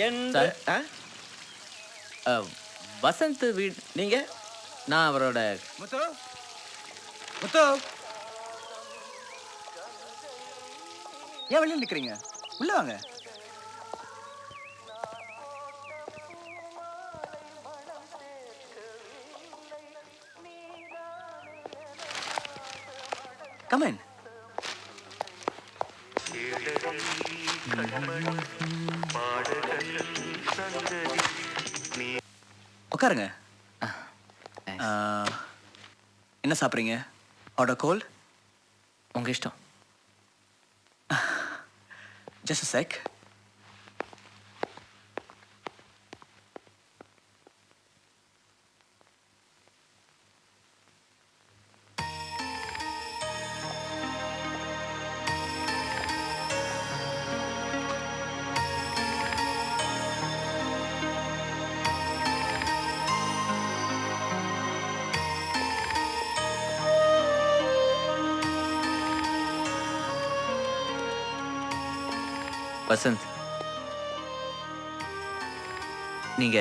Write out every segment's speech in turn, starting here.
என்று வசந்த் வீடு. நீங்க? நான் அவரோட முத்து முத்து ஏன் வெளியில் நிக்கிறீங்க? உள்ள வாங்க. Come in. உட்காருங்க. என்ன சாப்பிட்றீங்க? ஆர்டர் கோல்? உங்க இஷ்டம். Just a sec. வசந்த், நீங்க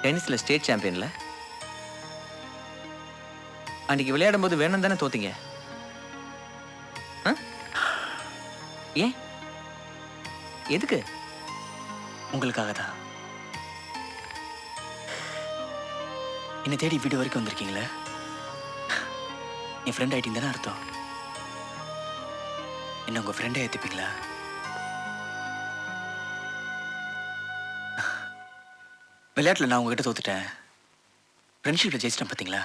டென்னிஸ்ல ஸ்டேட் சாம்பியன்ல? அன்னைக்கு விளையாடும் போது வேணும் தானே தோத்தீங்க? ஏன்? எதுக்கு? உங்களுக்காக தான். என்னை தேடி வீடு வரைக்கும் வந்திருக்கீங்களே, என் ஃப்ரெண்ட் ஆயிட்டீங்க தானே அர்த்தம். என்ன உங்க ஃப்ரெண்டை ஏத்துப்பீங்களா? விளையாட்டுல நான் உங்ககிட்ட தோத்துட்டேன், ஃப்ரெண்ட்ஷிப்ல ஜெயிச்சிட்டேன் பார்த்தீங்களா?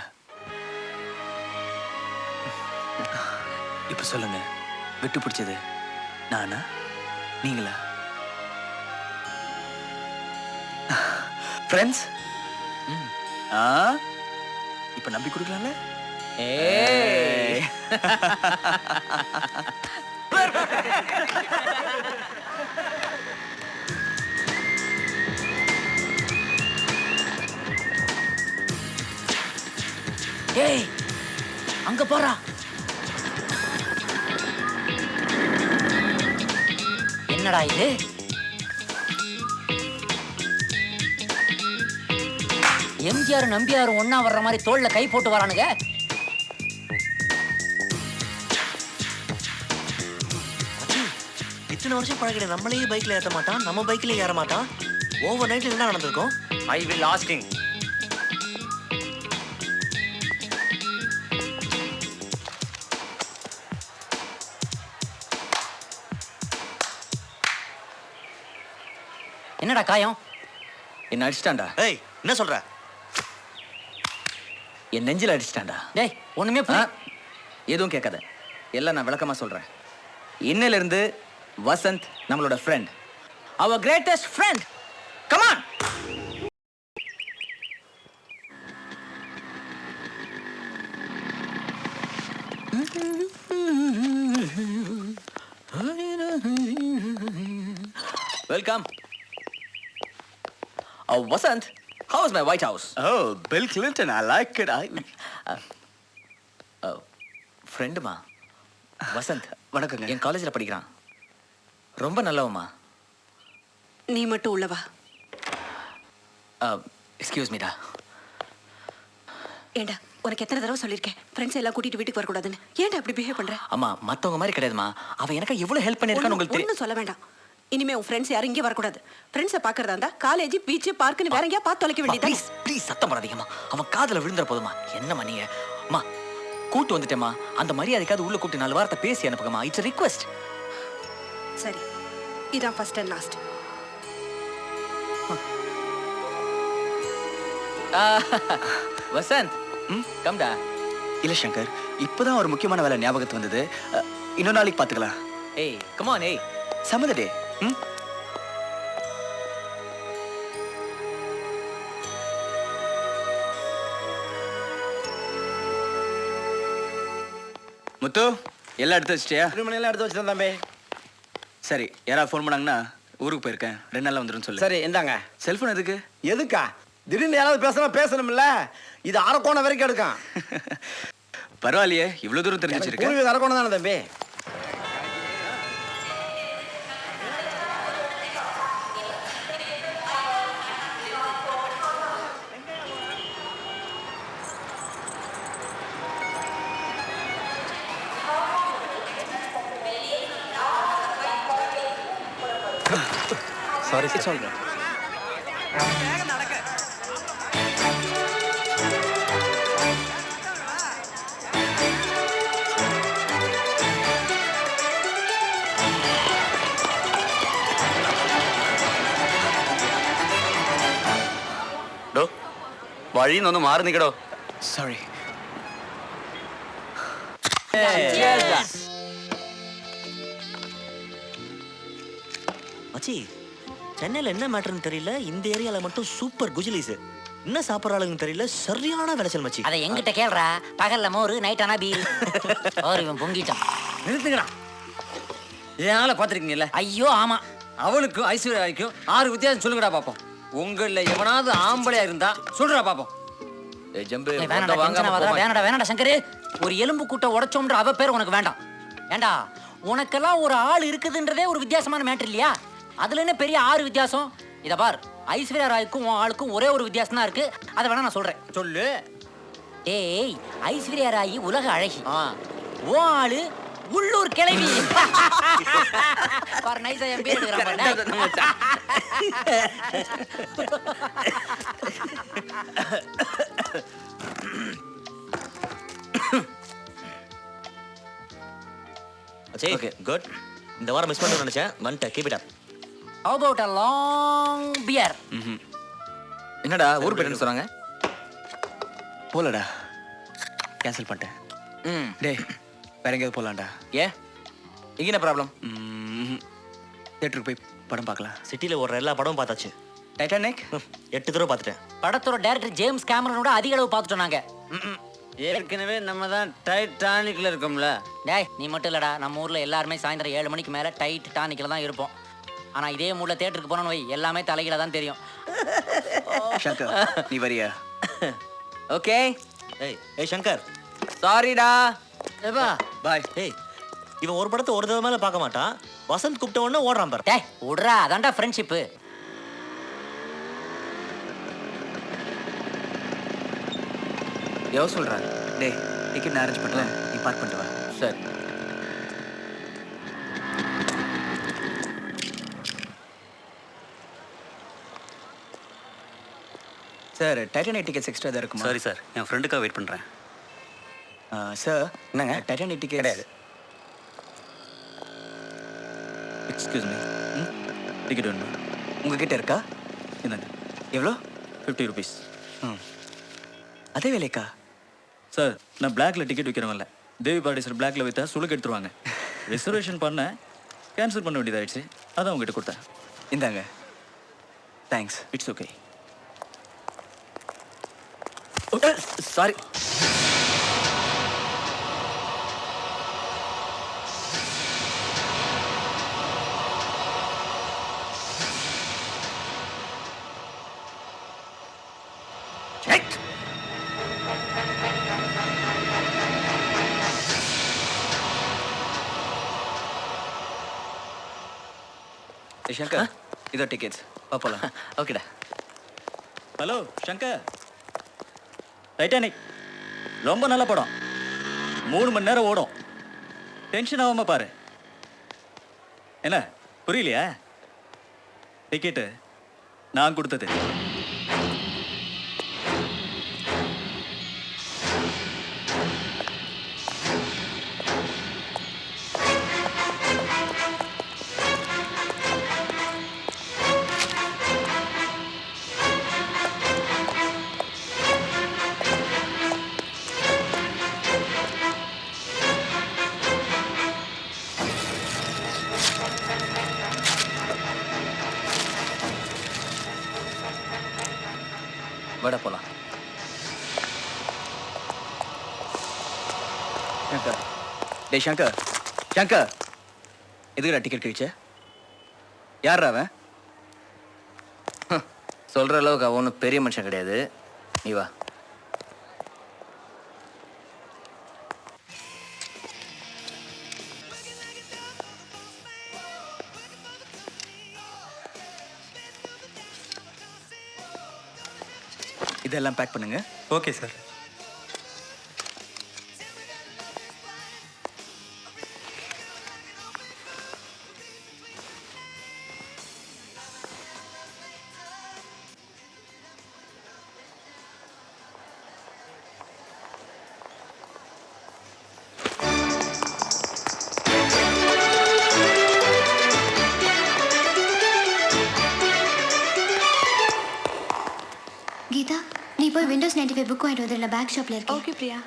இப்ப சொல்லுங்க, விட்டு பிடிச்சது நானா நீங்களா? ஃப்ரெண்ட்ஸ்? இப்ப நம்பி கொடுக்கலாம்ல? ஏய், ஏய், அங்க போறா. என்னடா இது? எம்ஜிஆர் நம்பியார் ஒன்னா வர்ற மாதிரி தோல்ல கை போட்டு வரானுங்க. இத்தனை வருஷம் பழகிட நம்மளையே பைக்ல ஏற்ற மாட்டான், நம்ம பைக்ல ஏற மாட்டான். ஓவர் நைட்ல என்ன நடந்திருக்கும்? I will asking. என்னடா காயம்? என்ன அடிச்சிட்டான்டா? ஏய், என்ன சொல்ற? என் நெஞ்சில் அடிச்சிட்டான்டா. டேய், ஒண்ணுமே எதுவும் கேட்காத, எல்லாம் நான் விளக்கமா சொல்றேன். இன்னையில இருந்து வசந்த் நம்மளோட ஃப்ரெண்ட், அவர் greatest friend. Come on. Welcome. Vasant, how is my White House? Oh, Bill Clinton, I like it. ஃப்ரெண்டுமா வசந்த். வணக்கங்க. என் காலேஜில் படிக்கிறான், ரொம்ப நல்லவம்மா. நீ மட்டும் உள்ளவா? எக்ஸ்கியூஸ் மீடா. ஏண்டா, உனக்கு எத்தனை தடவை சொல்லியிருக்கேன் ஃப்ரெண்ட்ஸ் எல்லாம் கூட்டிட்டு வீட்டுக்கு வரக்கூடாதுன்னு. ஏன்டா அப்படி பிஹேவ் பண்ற? அம்மா, மற்றவங்க மாதிரி கிடையாதுமா. அவன் எனக்கு எவ்வளோ ஹெல்ப் பண்ணியிருக்கான்னு உங்களுக்கு தெரியும். ஒன்றும் சொல்ல வேண்டாம். இனிமே உன் ஃப்ரெண்ட்ஸ் யாரும் இங்கே வரக்கூடாது. ஃப்ரெண்ட்ஸை பார்க்கறதா இருந்தா காலேஜ், பீச், பார்க்குன்னு வேற எங்கேயா பார்த்து தொலைக்க வேண்டியதா? ப்ளீஸ் ப்ளீஸ் சத்தம் போடாதீங்கம்மா. அவன் காதில் விழுந்துற போதுமா. என்னம்மா நீங்க? அம்மா, கூட்டு வந்துட்டேம்மா, அந்த மரியாதைக்காவது உள்ள கூப்பிட்டு 4 வாரத்தை பேசி அனுப்புங்கம்மா. It's request. சரி, இதான் ஃபர்ஸ்ட் அண்ட் லாஸ்ட். வசந்த், கம்டா. இல்ல சங்கர், இப்பதான் ஒரு முக்கியமான வேலை ஞாபகத்து வந்தது. இன்னொரு நாளைக்கு பாத்துக்கலாம். ஏய், கம் ஆன். ஏய், சமதடே. முத்து, எல்லாம் எடுத்து வச்சிட்டியா? மணியெல்லாம் எடுத்து வச்சுட்டேன் தம்பி. சரி, யாராவது ஃபோன் பண்ணாங்கன்னா ஊருக்கு போயிருக்கேன், 2 நாள்ல வந்துடும் சொல்லு. சரி, இந்தாங்க. செல்போன் எதுக்கு? எதுக்கா? திடீர்னு யாராவது பேசணும்ல. இது அரக்கோணம் வரைக்கும் எடுக்கான். பரவாயில்லையே, இவ்வளவு தூரம் தெரிஞ்சு வச்சிருக்க. பூர்வீக அரக்கோணம் தானே தம்பி. Sorry it's all right. ഡോ വഴിന്നൊന്ന് മാറി നിൽക്കടോ. சாரி. மச்சி சென்னையில் என்ன மேட்டர்னு தெரியல, இந்த ஏரியால மட்டும் சூப்பர் குஜிலிஸ். என்ன சாப்பிட்றாளுன்னு தெரியல, சரியான விளைச்சல் மச்சி. அதை எங்கிட்ட கேள்றா. பகல்ல மோரு, நைட் ஆனா பீர். இவன் பொங்கிட்டான். நிறுத்துங்கடா. என் ஆளை பார்த்துருக்கீங்கல்ல? ஐயோ ஆமா. அவனுக்கும் ஐஸ்வர்யாவுக்கும் 6 வித்தியாசம் சொல்லுங்கடா பாப்போம். உங்களில் எவனாவது ஆம்பளையா இருந்தா சொல்றா பாப்போம். ஏய் ஜம்பு, ஏய், மொத்த வேணாடா, வாங்காம டென்ஷன் ஆகாதடா, போமா. வேணாடா சங்கரு. ஒரு எலும்பு கூட்ட உடைச்சோம்ன்ற அவ பேர் உனக்கு வேண்டாம். ஏண்டா உனக்கெல்லாம் ஒரு ஆள் இருக்குதுன்றதே ஒரு வித்தியாசமான மேட்டர் இல்லையா? அதுல என்ன பெரிய 6 வித்தியாசம்? இத பார், ஐஸ்வர்யா ராய்க்கும் உன் ஆளுக்கும் ஒரே ஒரு வித்தியாசம் தான் இருக்கு. அதை வேணா நான் சொல்றேன். சொல்லு. ஏய், ஐஸ்வர்யா ராய் உலக அழகி. உன் ஆளு உள்ளூர் கிளவி. பார், நைஸா என் பேர் எடுக்கிறான் பாரு. மச்சி குட். இந்த வாரம் மிஸ் பண்ண நினைச்சேன், வந்துட்டேன். Keep it up. How about a long beer? என்னடா ஊர் போயிட்டுன்னு சொல்றாங்க? போலடா, கேன்சல் பண்ணிட்டேன். ம். டேய், வேற எங்கேயாவது போகலாம்டா. ஏன் இங்க என்ன ப்ராப்ளம்? தேட்டருக்கு போய் படம் பார்க்கலாம். சிட்டியில் ஓடுற எல்லா படமும் பார்த்தாச்சு. டைட்டானிக் 8 தடவை பார்த்துட்டேன். படத்தோட டைரக்டர் ஜேம்ஸ் கேமரனோட அதிக அளவு பார்த்துட்டோம் நாங்க. ஏற்கனவே நம்ம தான் டைட்டானிக்ல இருக்கோம்ல. டேய், நீ மட்டும் இல்லடா, நம்ம ஊர்ல எல்லாருமே சாயந்தரம் 7 மணிக்கு மேல டைட் டானிக்ல தான் இருப்போம். ஆனா இதே மூட்ல தேட்டருக்கு போனோம் வை, எல்லாமே தலைகீழ தான் தெரியும். சங்கர், நீ வரியா? ஓகே. ஏய் சங்கர், சாரிடா. ஏப்பா பாய். ஏய் இவன் ஒரு படத்தை ஒரு தடவை மேல பார்க்க மாட்டான். வசந்த் கூப்பிட்ட உடனே ஓடுறான் பாரு. டேய் விட்றா, அதான்டா ஃப்ரெண்ட்ஷிப்பு. எவ்வளோ சொல்கிறேன்? டேய், டிக்கெட் நான் அரேஞ்ச் பண்ணுறேன், நீ பார்க் பண்ணிட்டு வா. சரி. சார், டைட்டானிக் டிக்கெட்ஸ் எக்ஸ்ட்ரா தான் இருக்குமா? சாரி சார், என் ஃப்ரெண்டுக்காக வெயிட் பண்ணுறேன். சார், என்னங்க? டைட்டானிக் டிக்கெட் கிடையாது. எக்ஸ்கியூஸ் மீ, டிக்கெட் வேணுமா? உங்ககிட்ட இருக்கா? இந்தாங்க, எவ்வளோ? 50 ருபீஸ். அதே வேலைக்கா? சார், நான் பிளாக்ல டிக்கெட் விற்கிறவன்ல. தேவி பாரடேஸ்வர் பிளாக்ல விற்றா சுளுக்கு எடுத்துருவாங்க. ரிசர்வேஷன் பண்ண கேன்சல் பண்ண வேண்டியதாகிடுச்சு, அதான் உங்ககிட்ட கொடுத்தேன். இந்தாங்க. Thanks. It's okay. Sorry. Shankar, இதோ டிக்கெட்ஸ். போகலாம். ஓகேடா. ஹலோ சங்கர், டைட்டானிக் ரொம்ப நல்ல படம். 3 மணி நேரம் ஓடும். டென்ஷன் ஆகாம பாரு. என்ன புரியலையா? டிக்கெட்டு நான் கொடுத்தது. வாடா போலாம். சங்கர், டேய் சங்கர், சங்கர், எதுக்குடா டிக்கெட் கழிச்ச? யாரா அவன்? சொல்கிற அளவுக்கு அவன் ஒன்றும் பெரிய மனுஷன் கிடையாது. நீ வா. இதெல்லாம் பேக் பண்ணுங்க. Okay sir. கீதா நீ போய் விண்டோஸ் 95 புக் வாங்கிட்டு வந்து நான் பேக் ஷாப்ல இருக்கேன். ஓகே பிரியா.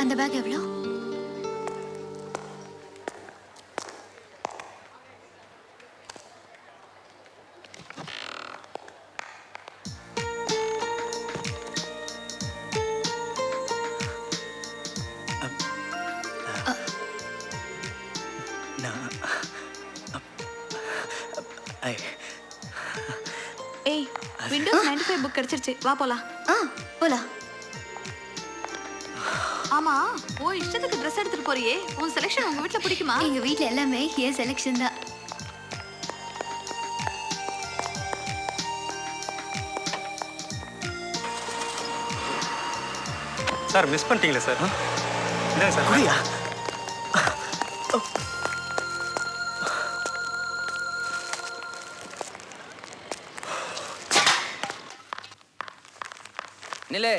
அந்த பேக் எவ்வளோ? ஏய் விண்டோஸ் 95 புக் கிடைச்சிருச்சு, வா போலாம். போலாம். ஆமா ஓ இஷ்டத்துக்கு ட்ரெஸ் எடுத்துட்டு போறியே, உன் செலக்ஷன் உங்க வீட்ல பிடிக்குமா? எங்க வீட்ல எல்லாமே என் செலெக்ஷன் தான். சார் மிஸ் பண்ணிட்டீங்களா சார்? இல்லை சார். புரியா? நில்லு.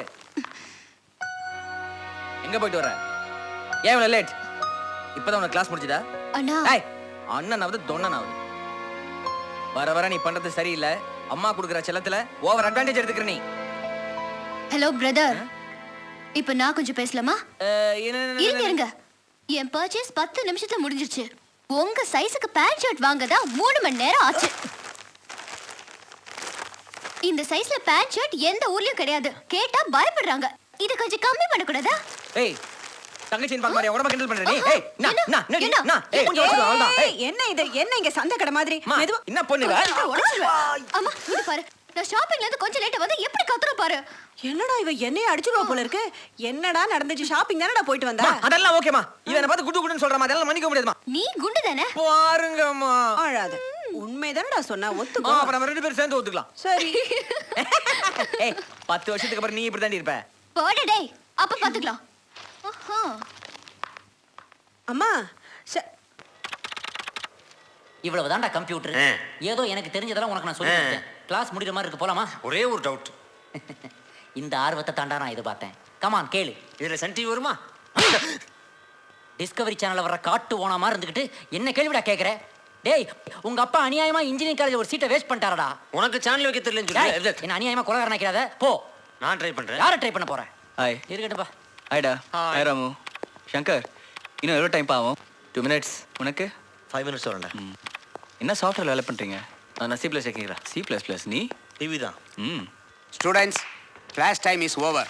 எங்க போயிட்டு வர? ஏன் இவ்வளவு லேட்? இப்பதான் உனக்கு கிளாஸ் முடிஞ்சுதா? அண்ணா ஏய் அண்ணனாவது தொண்ணனாவது வர வர நீ பண்றது சரியில்லை. அம்மா கொடுக்குற செல்லத்துல ஓவர் அட்வான்டேஜ் எடுத்துக்கிற நீ. ஹலோ பிரதர், இப்போ நான் கொஞ்சம் பேசலாமா? இருங்க இருங்க, என் பர்ச்சேஸ் 10 நிமிஷத்துல முடிஞ்சிருச்சு. உங்க சைஸுக்கு பேண்ட் ஷர்ட் வாங்கதான் 3 மணி நேரம் ஆச்சு. இந்த சைஸ்ல பேண்ட் ஷர்ட் எந்த ஊர்லயும் கிடையாது. கேட்டா பயப்படுறாங்க. இத கொஞ்சம் கம்மி பண்ண கூடாதா? ஏய் தங்கச்சின் பாக்க மாதிரி உடம்ப கிண்டல் பண்ற நீ. ஏய் கொஞ்சம் வச்சுக்கோ அவ்வளவுதான். ஏய் என்ன இது, என்ன இங்க சந்தை கடை மாதிரி? மெதுவா என்ன பண்ணுவ? அம்மா இது பாரு, நான் ஷாப்பிங்ல இருந்து கொஞ்சம் லேட்டா வந்து எப்படி கத்துற பாரு. என்னடா இவ என்னைய அடிச்சுடுவா போல இருக்கு. என்னடா நடந்துச்சு? ஷாப்பிங் தானடா போயிட்டு வந்தா? அதெல்லாம் ஓகேமா. இவனை பார்த்து குடு குடுன்னு சொல்றமா, அதெல்லாம் மன்னிக்க முடியாதுமா. நீ குண்டு தானே? பாருங்கம்மா. அழாத. உண்மைதானடா சொன்னா, ஒத்துக்கோ. அப்புறம் நம்ம 2 பேரும் சேர்ந்து ஒத்துக்கலாம். சரி. ஏய் 10 வருஷத்துக்கு அப்புறம் நீ இப்படி தாண்டி இருப்ப. போடா டேய், அப்ப பாத்துக்கலாம். அம்மா இவ்வளவுதான்டா கம்ப்யூட்டர். ஏதோ எனக்கு தெரிஞ்சதெல்லாம் உனக்கு நான் சொல்லி கொடுத்தேன். கிளாஸ் முடிகிற மாதிரி இருக்கு, போலாமா? ஒரே ஒரு டவுட். இந்த ஆர்வத்தை தாண்டா நான் எதிர்பார்த்தேன். கமான் கேளு. இதுல சன் டிவி வருமா? டிஸ்கவரி சேனல்ல வர காட்டு ஓனா மாதிரி இருந்துகிட்டு என்ன கேள்விடா கேக்குற? டேய் உங்க அப்பா அநியாயமா இன்ஜினியரிங் காலேஜ் ஒரு சீட்டை வேஸ்ட் பண்ணிட்டாரடா. உனக்கு சேனல் வைக்க தெரியலன்னு டேய், சொல்லி என்ன அநியாயமா கொலகாரன் ஆக்கிறாத. போ. நான் ட்ரை பண்றேன். யாரை ட்ரை பண்ண போற? ஹாய். இருக்கட்டும்பா. ஹாய்டா. ஹாய் ராமு. சங்கர், இன்னும் எவ்வளோ டைம் ஆகும்? 2 மினிட்ஸ். உனக்கு 5 மினிட்ஸ் வரேன்டா. என்ன சாஃப்ட்வேர் வேலை பண்ணுறீங்க? நான் C++ கேட்குறேன். C++. நீ? டிவி தான். Students, class time is over.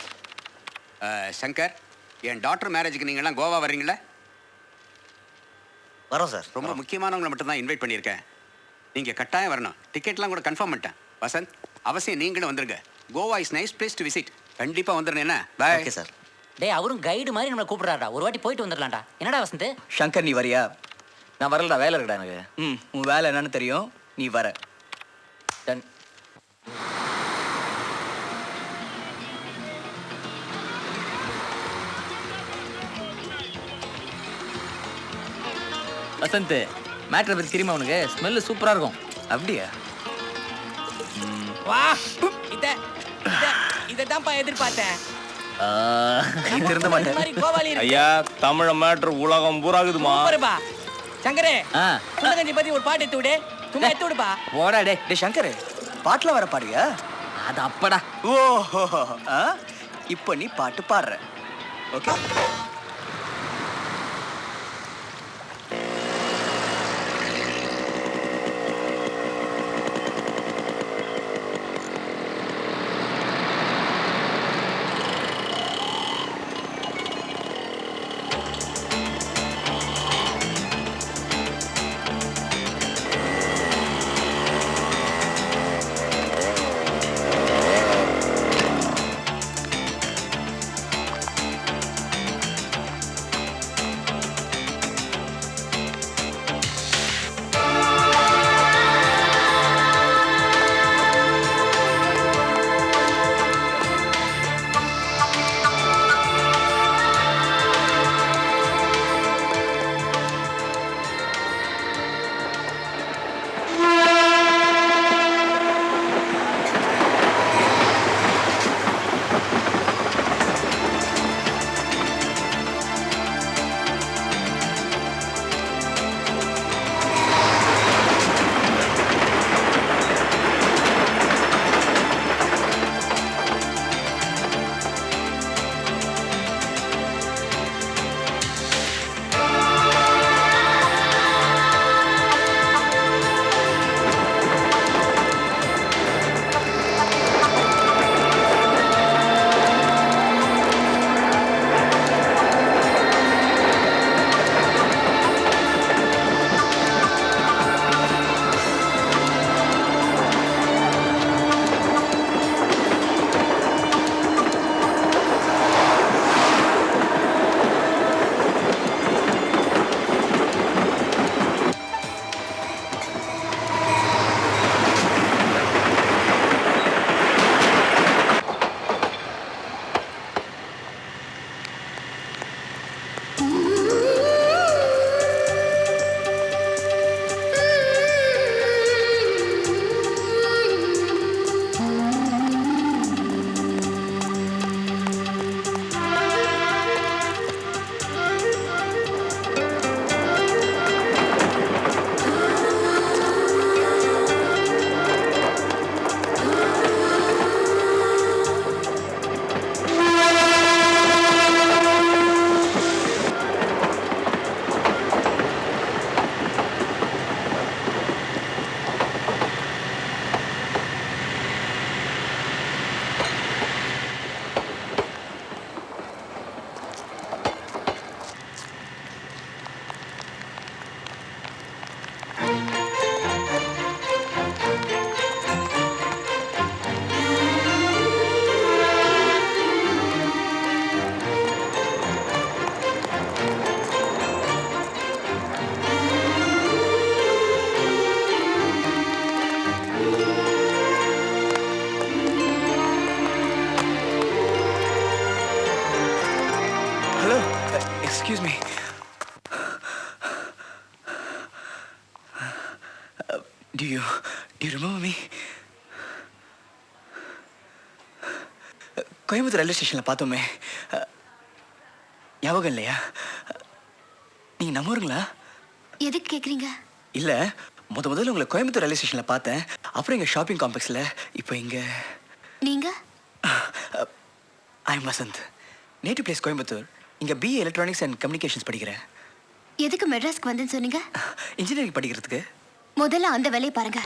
Shankar, என் டாக்டர் மேரேஜுக்கு நீங்கள்லாம் கோவா வர்றீங்களா? வரோம் சார். ரொம்ப முக்கியமானவங்களை மட்டும்தான் இன்வைட் பண்ணியிருக்கேன். நீங்கள் கட்டாயம் வரணும். டிக்கெட்லாம் கூட கன்ஃபார்ம் பண்ணிட்டேன். வசந்த், அவசியம் நீங்களும் வந்துருங்க. Goa is nice place to visit. கண்டிப்பாக வந்துடுறேன். என்ன பாய். Okay sir. டேய் அவரும் கைடு மாதிரி நம்மளை கூப்பிடுறாடா. ஒரு வாட்டி போயிட்டு வந்துடலாம்டா. என்னடா வசந்த்? சங்கர் நீ வரியா? நான் வரலடா, வேலை இருக்குடா எனக்கு. உன் வேலை என்னன்னு தெரியும், நீ வர. டன். வசந்த், மேட்ரு பத்தி தெரியுமா உனக்கு? ஸ்மெல்லு சூப்பரா இருக்கும். அப்படியா? வா இததான்ப்பா எதிர்பார்த்தேன். திருந்த மாட்டேன். கோவாலி ஐயா, தமிழ மேட்ரு உலகம் பூராகுதுமா. சூப்பர்ப்பா. சங்கரே, குண்டகஞ்சி பத்தி ஒரு பாட்டு எடுத்து விடு. சும்மா எடுத்து விடுப்பா. போடா டே. டே சங்கர், பாட்டுல வர பாடுறியா? அது அப்படா. ஓஹோ, இப்போ நீ பாட்டு பாடுற. ஓகே. ஐயோ you remember me? Coimbatore railway ஸ்டேஷனில் பார்த்தோமே, ஞாபகம் இல்லையா? நீங்கள் நம்ம ஊருங்களா? எதுக்கு கேக்குறீங்க? இல்லை, முதல்ல உங்களை கோயம்புத்தூர் ரயில்வே ஸ்டேஷனில் பார்த்தேன். அப்புறம் இங்கே ஷாப்பிங் காம்ப்ளெக்ஸில், இப்போ இங்கே. நீங்க? I am Vasanth. Native place Coimbatore. இங்கே பிஏ எலக்ட்ரானிக்ஸ் அண்ட் கம்யூனிகேஷன்ஸ் படிக்கிறேன். எதுக்கு மெட்ராஸ்க்கு வந்தேன்னு சொன்னீங்க? இன்ஜினியரிங் படிக்கிறதுக்கு. முதல்ல அந்த வேலையை பாருங்க.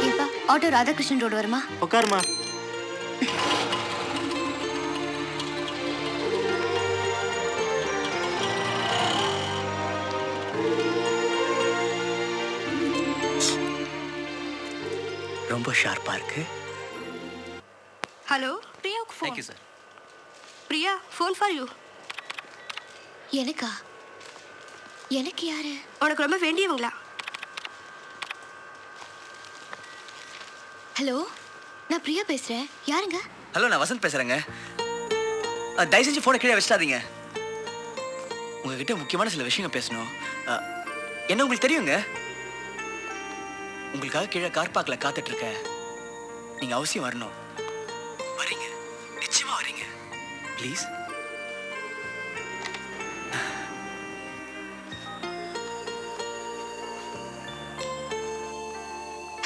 ஏப்பா, ஆட்டோ ராதாகிருஷ்ணன் ரோடு வருமா? உட்காருமா. ரொம்ப ஷார்ப்பாக இருக்கு. ஹலோ, பிரியாவுக்கு phone. Thank you sir. Priya, phone for you. எனக்கா? எனக்கு யாரு? உனக்கு ரொம்ப வேண்டியவங்களா? ஹலோ, நான் பிரியா பேசுறேன். யாருங்க? ஹலோ, நான் வசந்த் பேசுகிறேங்க. தயவு செஞ்சு ஃபோனை கீழே வச்சிடாதீங்க. உங்ககிட்ட முக்கியமான சில விஷயங்கள் பேசணும். என்ன உங்களுக்கு தெரியுங்க? உங்களுக்காக கீழே கார் பார்க்கில் காத்துட்டு இருக்கேன். நீங்கள் அவசியம் வரணும். வரீங்க? நிச்சயமா வரீங்க? ப்ளீஸ்.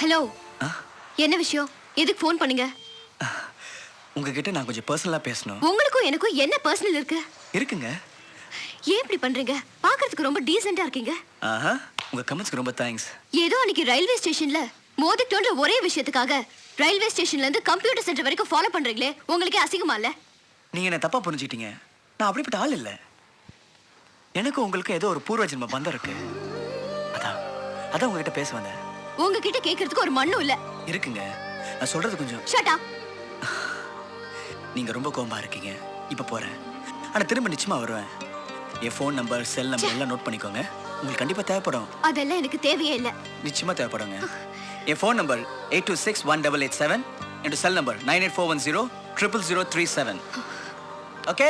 ஹலோ, என்ன விஷயம்? எதுக்கு ஃபோன் பண்ணீங்க? உங்ககிட்ட நான் கொஞ்சம் பர்சனலாக பேசணும். உங்களுக்கும் எனக்கும் என்ன பர்சனல் இருக்கு? இருக்குங்க. ஏன் இப்படி பண்றீங்க? பார்க்கிறதுக்கு ரொம்ப டீசென்ட்டா இருக்கீங்க. ஆஹா, உங்க கமெண்ட்ஸ்க்கு ரொம்ப தேங்க்ஸ். ஏதோ அன்னைக்கு ரயில்வே ஸ்டேஷன்ல மோதிட்டோன்ற ஒரே விஷயத்துக்காக ரயில்வே ஸ்டேஷன்ல இருந்து கம்ப்யூட்டர் சென்டர் வரைக்கும் ஃபாலோ பண்றீங்களே, உங்களுக்கே அசிங்கமா இல்ல? நீங்க என்ன தப்பா புரிஞ்சுக்கிட்டீங்க. நான் அப்படிப்பட்ட ஆள் இல்ல. எனக்கு உங்களுக்கு ஏதோ ஒரு பூர்வ ஜென்ம பந்தம் இருக்கு. அதான் உங்ககிட்ட பேச வந்தேன். உங்ககிட்ட கேட்கறதுக்கு ஒரு மண்ணும் இல்ல. இருக்குங்க, நான் சொல்றது கொஞ்சம். Shut up. நீங்க ரொம்ப கோபமா இருக்கீங்க. இப்ப போறேன், ஆனா திரும்ப நிச்சயமா வருவேன். என் ஃபோன் நம்பர், செல் நம்பர் எல்லாம் நோட் பண்ணிக்கோங்க. உங்களுக்கு கண்டிப்பா தேவைப்படும். அதெல்லாம் எனக்கு தேவையே இல்ல. நிச்சயமா தேவைப்படுங்க. என் ஃபோன் நம்பர் 82618887. என்னோட செல் நம்பர் 9841000037. ஓகே?